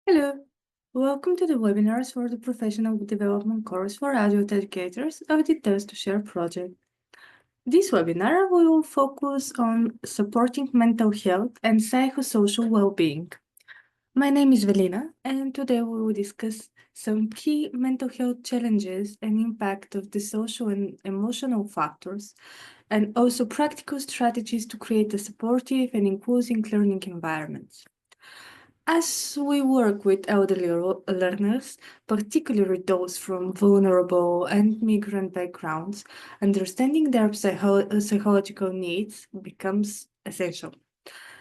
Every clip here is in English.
Hello, welcome to the webinars for the Professional Development course for adult educators of the Test to Share project. This webinar will focus on supporting mental health and psychosocial well-being. My name is Velina, and today we will discuss some key mental health challenges and impact of the social and emotional factors, and also practical strategies to create a supportive and inclusive learning environment. As we work with elderly learners, particularly those from vulnerable and migrant backgrounds, understanding their psychological needs becomes essential.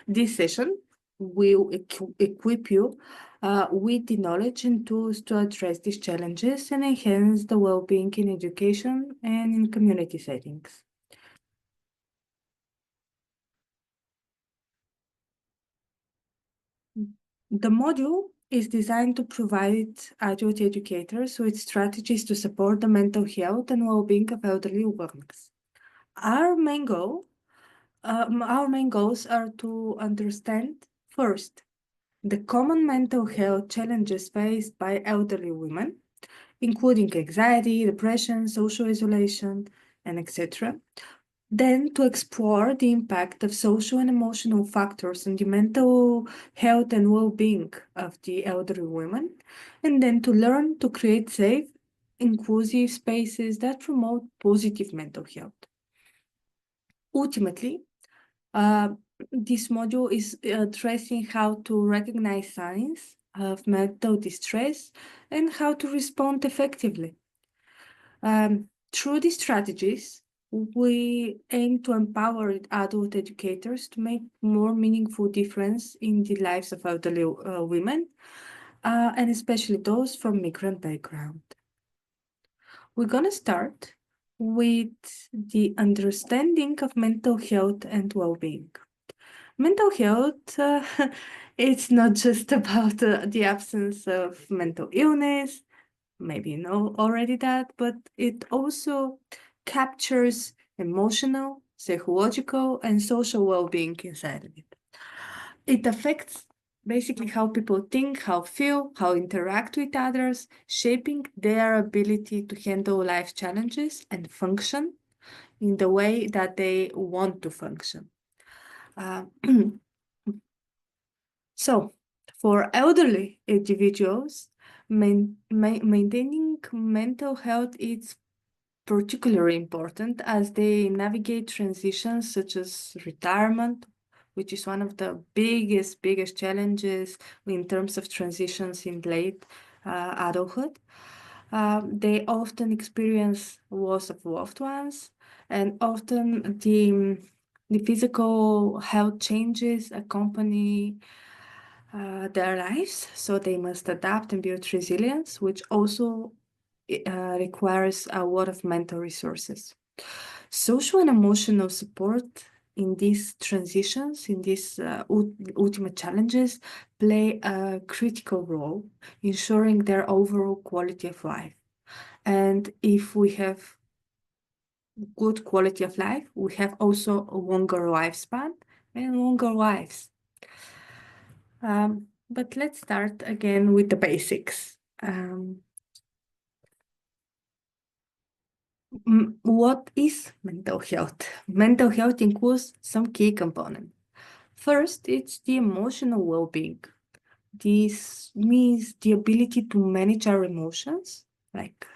This session will equip you with the knowledge and tools to address these challenges and enhance the well-being in education and in community settings. The module is designed to provide adult educators with strategies to support the mental health and well-being of elderly learners. Our main goals are to understand, first, the common mental health challenges faced by elderly women, including anxiety, depression, social isolation, and etc. Then to explore the impact of social and emotional factors on the mental health and well-being of the elderly women, and then to learn to create safe, inclusive spaces that promote positive mental health. Ultimately, this module is addressing how to recognize signs of mental distress and how to respond effectively. Through these strategies, we aim to empower adult educators to make more meaningful difference in the lives of elderly women, and especially those from migrant background. We're going to start with the understanding of mental health and well-being. Mental health, it's not just about the absence of mental illness, maybe you know already that, but it also captures emotional, psychological, and social well-being inside of it. It affects basically how people think, how feel, how interact with others, shaping their ability to handle life challenges and function in the way that they want to function. So, for elderly individuals, maintaining mental health is particularly important as they navigate transitions such as retirement, which is one of the biggest challenges in terms of transitions in late adulthood. They often experience loss of loved ones, and often the physical health changes accompany their lives, so they must adapt and build resilience, which also requires a lot of mental resources. Social and emotional support in these transitions, in these ultimate challenges, play a critical role, ensuring their overall quality of life. And if we have good quality of life, we have also a longer lifespan and longer lives. But let's start again with the basics. What is mental health? Mental health includes some key components. First, it's the emotional well-being. This means the ability to manage our emotions, like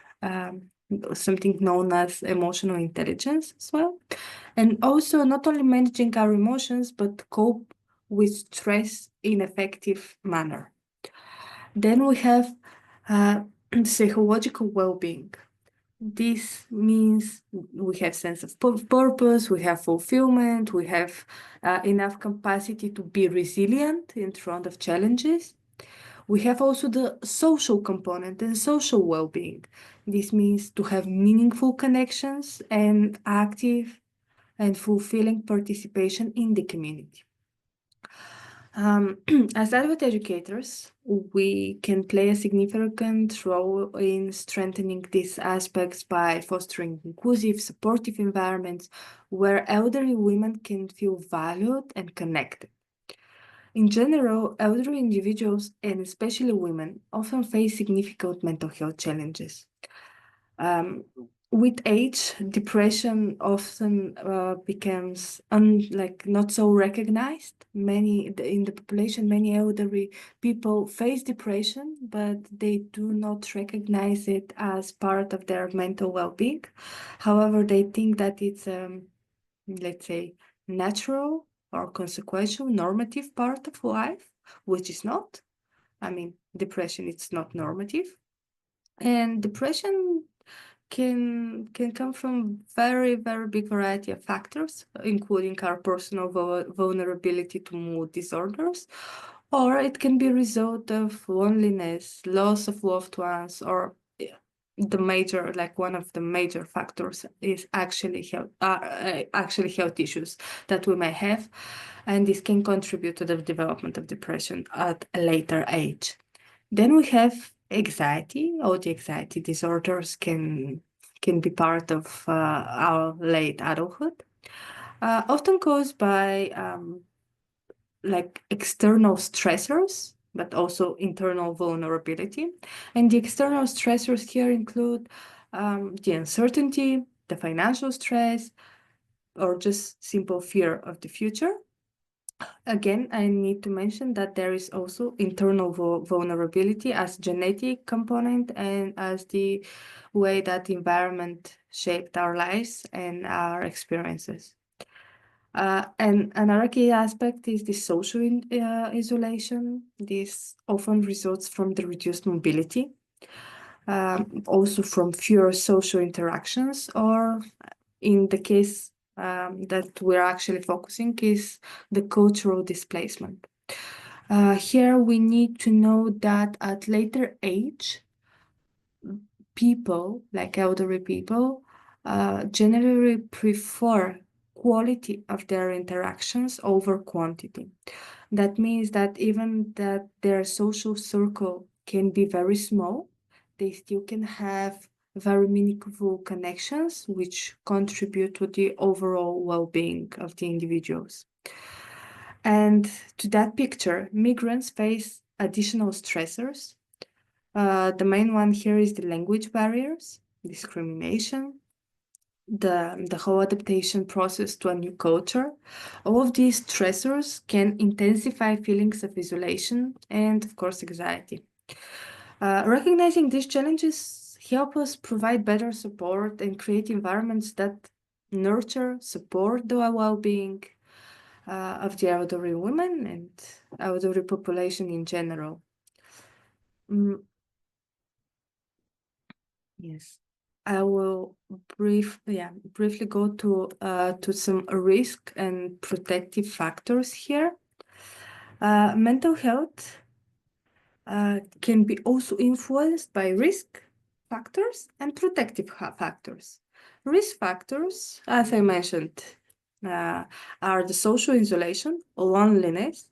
something known as emotional intelligence as well. And also not only managing our emotions, but cope with stress in effective manner. Then we have psychological well-being. This means we have sense of purpose, we have fulfillment, we have enough capacity to be resilient in front of challenges. We have also the social component and social well-being. This means to have meaningful connections and active and fulfilling participation in the community. As adult educators, we can play a significant role in strengthening these aspects by fostering inclusive, supportive environments where elderly women can feel valued and connected. In general, elderly individuals, and especially women, often face significant mental health challenges. With age, depression often becomes not so recognized. In the population, many elderly people face depression, but they do not recognize it as part of their mental well-being. However, they think that it's, let's say, natural or consequential, normative part of life, which is not. I mean, depression, it's not normative. And depression can come from very, very big variety of factors, including our personal vulnerability to mood disorders, or it can be a result of loneliness, loss of loved ones, or one of the major factors is actually health issues that we may have, and this can contribute to the development of depression at a later age. Then we have anxiety. All the anxiety disorders can be part of our late adulthood, often caused by external stressors, but also internal vulnerability. And the external stressors here include the uncertainty, the financial stress, or just simple fear of the future. Again, I need to mention that there is also internal vulnerability as genetic component and as the way that environment shaped our lives and our experiences. And another key aspect is the social isolation. This often results from the reduced mobility, also from fewer social interactions, or in the case that we're actually focusing is the cultural displacement. Here we need to know that at later age, people, like elderly people, generally prefer quality of their interactions over quantity. That means that even that their social circle can be very small, they still can have very meaningful connections which contribute to the overall well-being of the individuals. And to that picture, migrants face additional stressors. The main one here is the language barriers, discrimination, the whole adaptation process to a new culture. All of these stressors can intensify feelings of isolation and, of course, anxiety. Recognizing these challenges help us provide better support and create environments that nurture, support the well-being of the elderly women and elderly population in general. Yes. I will briefly go to some risk and protective factors here. Mental health can be also influenced by risk factors and protective factors. Risk factors, as I mentioned, are the social isolation, loneliness,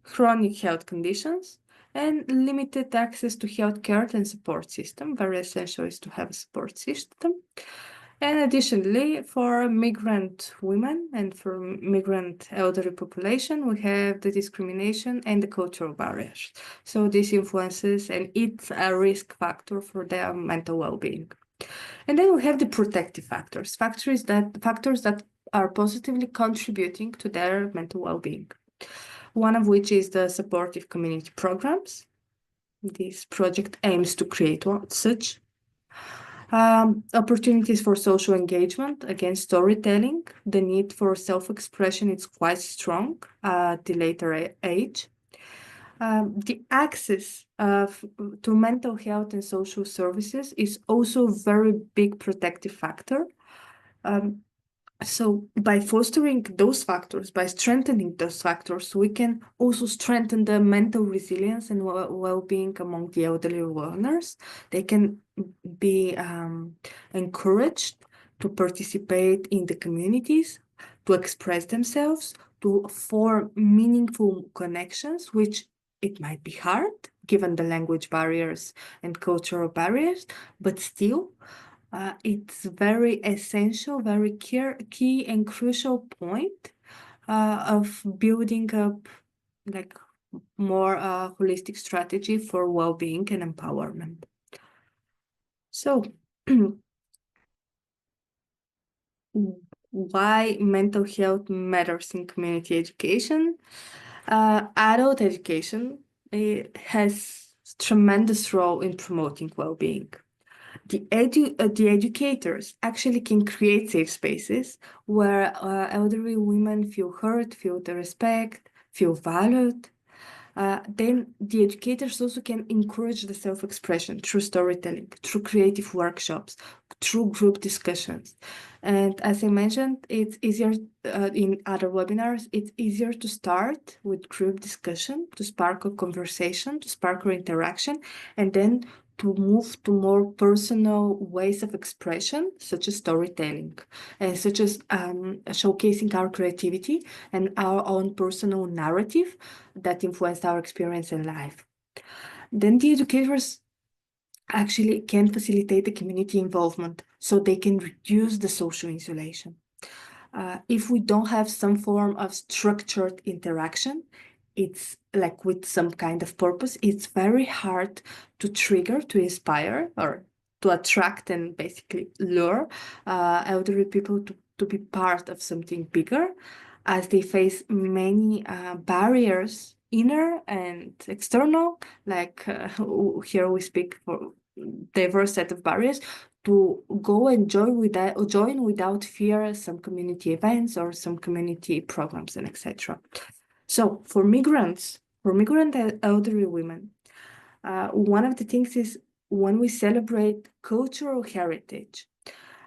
chronic health conditions, and limited access to healthcare and support system. Very essential is to have a support system. And additionally, for migrant women and for migrant elderly population, we have the discrimination and the cultural barriers. So this influences, and it's a risk factor for their mental well-being. And then we have the protective factors, factors that are positively contributing to their mental well-being. One of which is the supportive community programs. This project aims to create such. Opportunities for social engagement, again, storytelling. The need for self-expression is quite strong at the later age. The access to mental health and social services is also a very big protective factor. So by fostering those factors, by strengthening those factors, we can also strengthen the mental resilience and well-being among the elderly learners. They can be encouraged to participate in the communities, to express themselves, to form meaningful connections, which it might be hard given the language barriers and cultural barriers, but still, it's very essential, very key and crucial point of building up like more holistic strategy for well-being and empowerment. So why mental health matters in community education? Adult education has tremendous role in promoting well-being. The educators actually can create safe spaces where elderly women feel heard, feel the respect, feel valued. Then the educators also can encourage the self-expression through storytelling, through creative workshops, through group discussions. And as I mentioned, it's easier in other webinars, it's easier to start with group discussion, to spark a conversation, to spark an interaction, and then to move to more personal ways of expression, such as storytelling, and such as showcasing our creativity and our own personal narrative that influenced our experience in life. Then the educators actually can facilitate the community involvement so they can reduce the social insulation. If we don't have some form of structured interaction, it's like with some kind of purpose, it's very hard to trigger, to inspire, or to attract and basically lure elderly people to be part of something bigger, as they face many barriers, inner and external, like here we speak for diverse set of barriers, to go and join without fear some community events or some community programs and etc. So for migrant elderly women, one of the things is when we celebrate cultural heritage,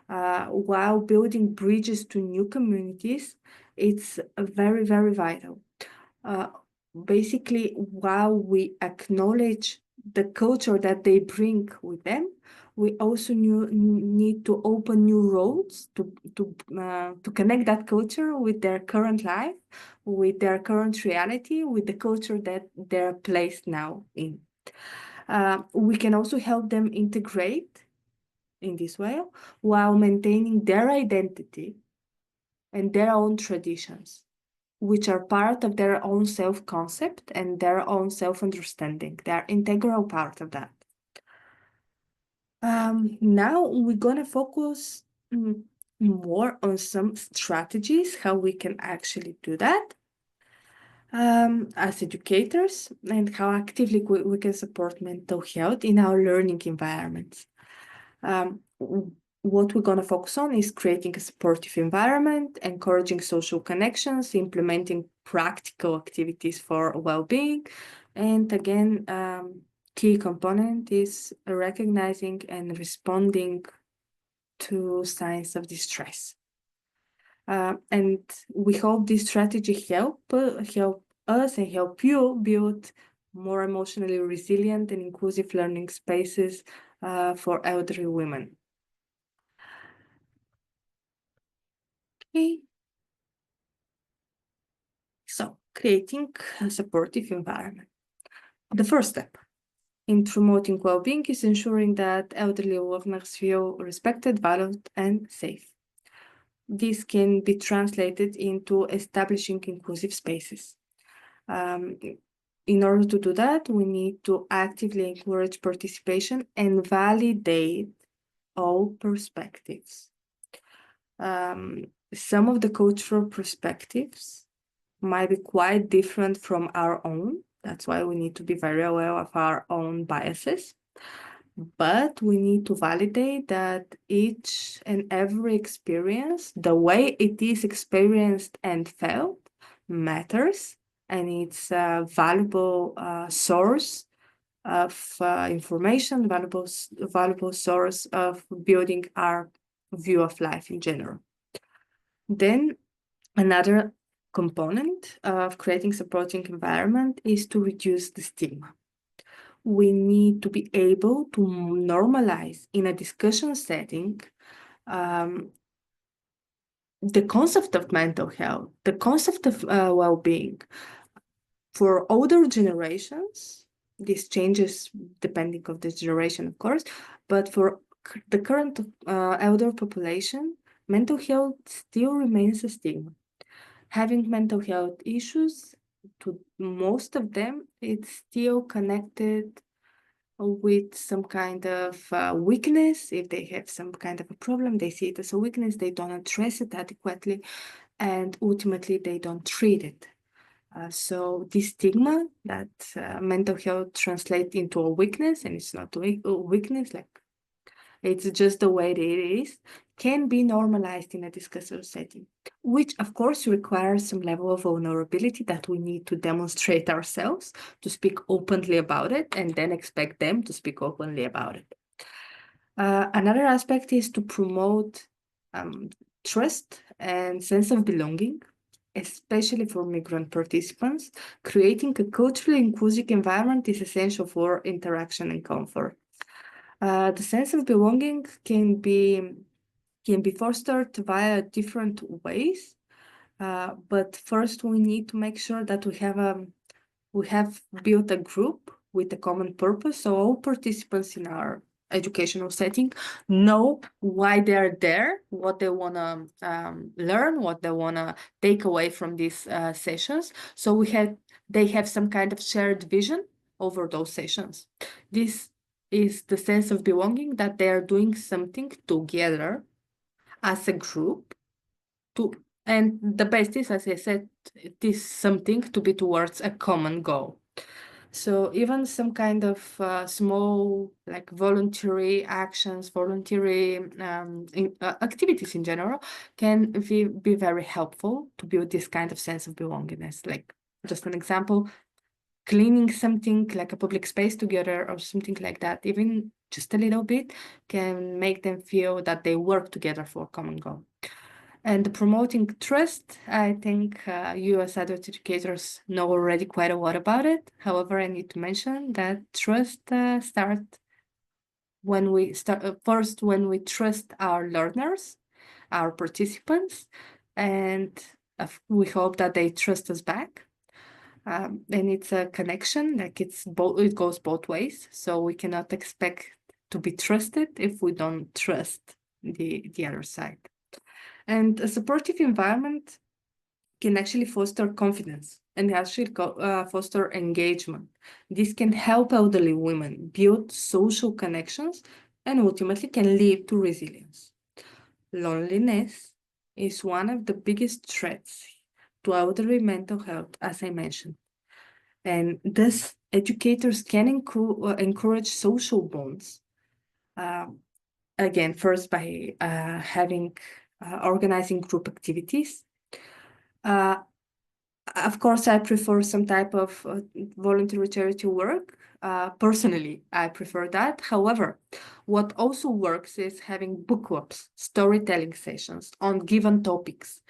while building bridges to new communities, it's very, very vital. Basically, while we acknowledge the culture that they bring with them, we also need to open new roads to connect that culture with their current life, with their current reality, with the culture that they're placed now in. We can also help them integrate in this way while maintaining their identity and their own traditions, which are part of their own self-concept and their own self-understanding. They are integral part of that. Now we're gonna focus more on some strategies, how we can actually do that as educators, and how actively we can support mental health in our learning environments. What we're going to focus on is creating a supportive environment, encouraging social connections, implementing practical activities for well-being, and again, key component is recognizing and responding to signs of distress. And we hope this strategy help us and help you build more emotionally resilient and inclusive learning spaces for elderly women. Okay. So, creating a supportive environment. The first step in promoting well-being is ensuring that elderly learners feel respected, valued, and safe. This can be translated into establishing inclusive spaces. In order to do that, we need to actively encourage participation and validate all perspectives. Some of the cultural perspectives might be quite different from our own. That's why we need to be very aware of our own biases. But we need to validate that each and every experience, the way it is experienced and felt, matters, and it's a valuable source of information, valuable source of building our view of life in general. Then another component of creating supporting environment is to reduce the stigma. We need to be able to normalize in a discussion setting the concept of mental health, the concept of well-being. For older generations, this changes depending on the generation, of course, but for the current elder population, mental health still remains a stigma. Having mental health issues to most of them, it's still connected with some kind of weakness. If they have some kind of a problem, they see it as a weakness, they don't address it adequately, and ultimately they don't treat it. So this stigma that mental health translates into a weakness, and it's not a weakness, like it's just the way it is, can be normalized in a discursive setting, which of course requires some level of vulnerability that we need to demonstrate ourselves, to speak openly about it, and then expect them to speak openly about it. Another aspect is to promote trust and sense of belonging, especially for migrant participants. Creating a culturally inclusive environment is essential for interaction and comfort. The sense of belonging can be fostered via different ways, but first we need to make sure that we have built a group with a common purpose, so all participants in our educational setting know why they're there, what they want to learn, what they want to take away from these sessions. So they have some kind of shared vision over those sessions. This is the sense of belonging, that they are doing something together as a group, and the best is, as I said, it is something to be towards a common goal. So even some kind of small, like voluntary actions, voluntary activities in general can be very helpful to build this kind of sense of belongingness. Like, just an example, cleaning something like a public space together or something like that, even just a little bit, can make them feel that they work together for a common goal. And promoting trust, I think you as adult educators know already quite a lot about it. However, I need to mention that trust starts when we first when we trust our learners, our participants, and we hope that they trust us back. And it's a connection, like it goes both ways. So we cannot expect to be trusted if we don't trust the other side. And a supportive environment can actually foster confidence and actually foster engagement. This can help elderly women build social connections and ultimately can lead to resilience. Loneliness is one of the biggest threats to elderly mental health, as I mentioned. And thus, educators can encourage social bonds. Again, first by organizing group activities. Of course, I prefer some type of voluntary charity work. Personally, I prefer that. However, what also works is having book clubs, storytelling sessions on given topics,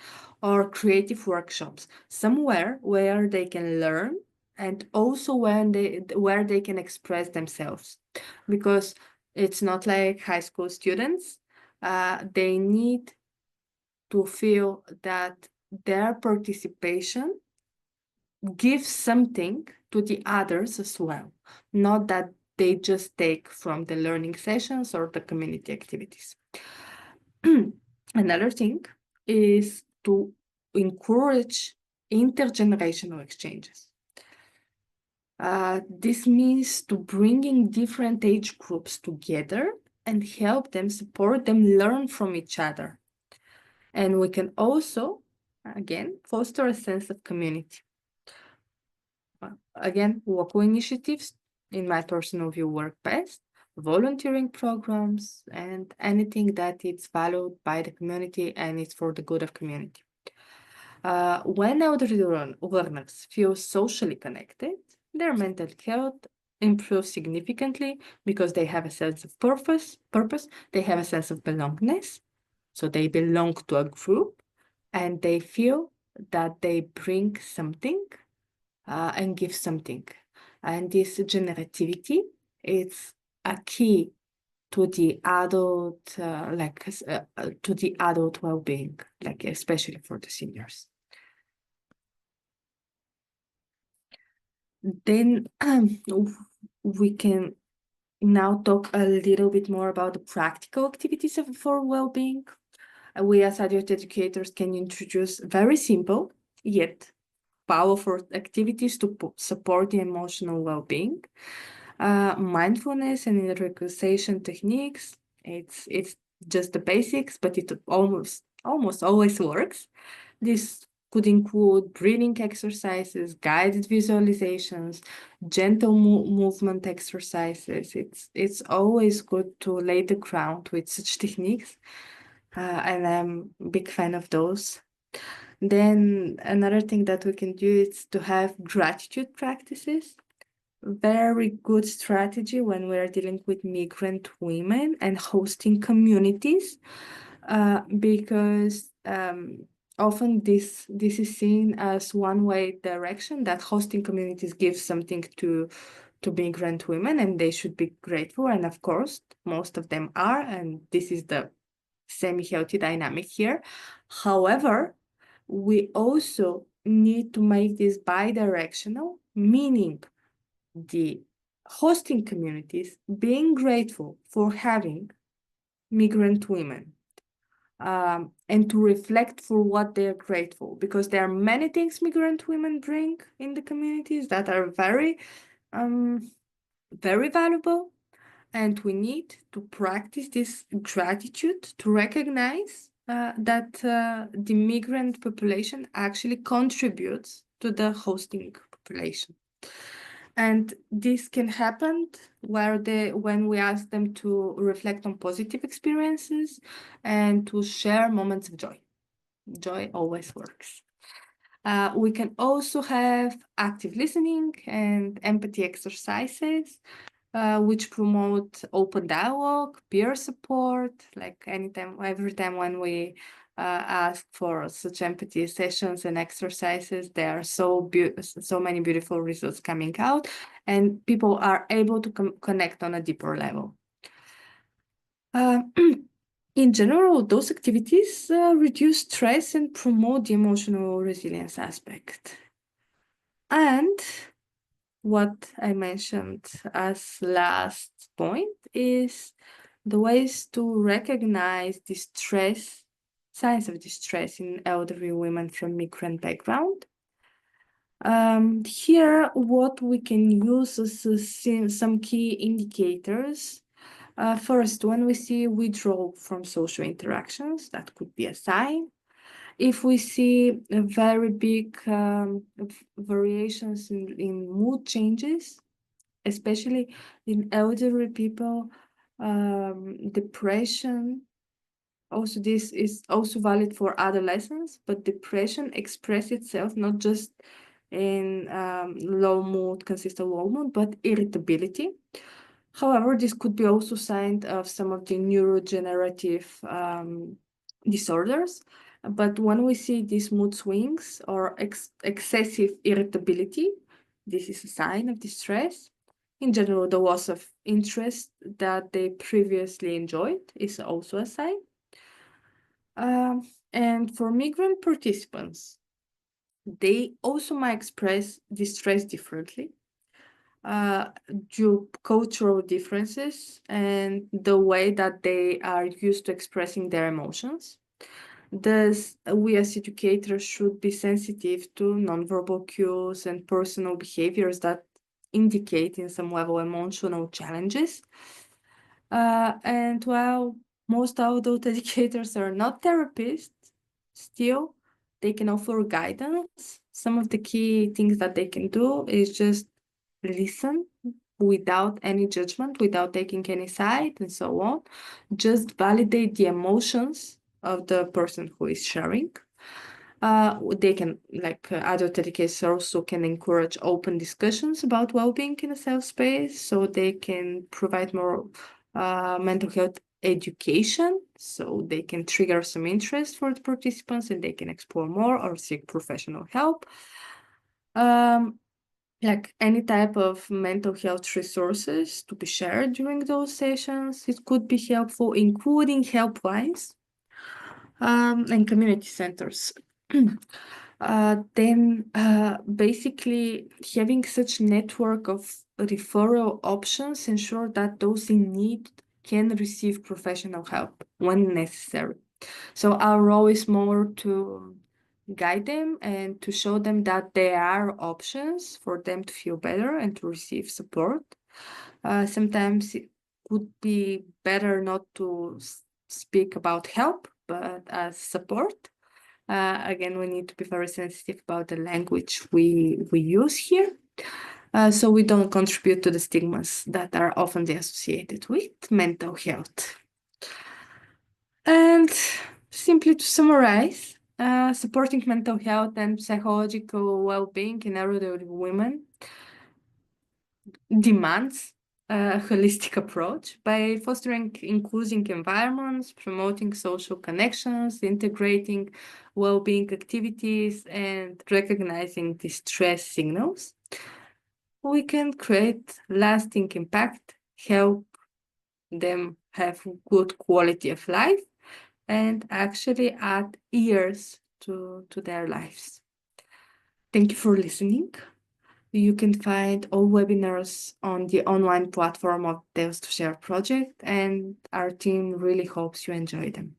or creative workshops, somewhere where they can learn and also where they can express themselves. Because it's not like high school students. They need to feel that their participation gives something to the others as well, not that they just take from the learning sessions or the community activities. Another thing is to encourage intergenerational exchanges. This means to bringing different age groups together and help them, support them, learn from each other. And we can also, again, foster a sense of community. Again, local initiatives, in my personal view, work best. Volunteering programs and anything that is valued by the community and is for the good of community. When elderly learners feel socially connected, their mental health improves significantly because they have a sense of purpose, they have a sense of belongingness, so they belong to a group, and they feel that they bring something and give something. And this generativity is a key to the adult, to the adult well-being, like especially for the seniors. Then we can now talk a little bit more about the practical activities for well-being. We as adult educators can introduce very simple yet powerful activities to support the emotional well-being. Mindfulness and relaxation techniques, it's just the basics, but it almost always works. This could include breathing exercises, guided visualizations, gentle movement exercises. It's always good to lay the ground with such techniques, and I'm a big fan of those. Then another thing that we can do is to have gratitude practices. Very good strategy when we're dealing with migrant women and hosting communities, because often this is seen as one-way direction, that hosting communities give something to migrant women and they should be grateful, and of course most of them are, and this is the semi-healthy dynamic here. However, we also need to make this bi-directional, meaning the hosting communities being grateful for having migrant women, and to reflect for what they're grateful, because there are many things migrant women bring in the communities that are very, very valuable, and we need to practice this gratitude to recognize that the migrant population actually contributes to the hosting population. And this can happen when we ask them to reflect on positive experiences and to share moments of joy. Joy always works. We can also have active listening and empathy exercises, which promote open dialogue, peer support. Like every time when we ask for such empathy sessions and exercises, there are so many beautiful results coming out, and people are able to connect on a deeper level. In general, those activities reduce stress and promote the emotional resilience aspect. And what I mentioned as last point is the ways to recognize distress, signs of distress in elderly women from migrant background. Here, what we can use is some key indicators. First, when we see withdrawal from social interactions, that could be a sign. If we see a very big variations in mood changes, especially in elderly people, depression. Also, this is also valid for adolescents, but depression expresses itself not just in low mood, consistent low mood, but irritability. However, this could be also sign of some of the neurodegenerative disorders. But when we see these mood swings or excessive irritability, this is a sign of distress. In general, the loss of interest that they previously enjoyed is also a sign. And for migrant participants, they also might express distress differently due to cultural differences and the way that they are used to expressing their emotions. Thus, we as educators should be sensitive to nonverbal cues and personal behaviors that indicate in some level emotional challenges. And while most adult educators are not therapists, still they can offer guidance. Some of the key things that they can do is just listen without any judgment, without taking any side and so on. Just validate the emotions of the person who is sharing. They can, like adult educators also can encourage open discussions about well-being in a safe space, so they can provide more mental health education, so they can trigger some interest for the participants and they can explore more or seek professional help. Like any type of mental health resources to be shared during those sessions, it could be helpful, including helplines and community centers. Then basically having such network of referral options ensure that those in need can receive professional help when necessary. So our role is more to guide them and to show them that there are options for them to feel better and to receive support. Sometimes it would be better not to speak about help, but as support. Again, we need to be very sensitive about the language we use here, so we don't contribute to the stigmas that are often associated with mental health. And simply to summarize, supporting mental health and psychological well-being in elderly women demands a holistic approach by fostering inclusive environments, promoting social connections, integrating well-being activities, and recognizing distress signals. We can create lasting impact, help them have good quality of life, and actually add years to their lives. Thank you for listening. You can find all webinars on the online platform of the To Share project, and our team really hopes you enjoy them.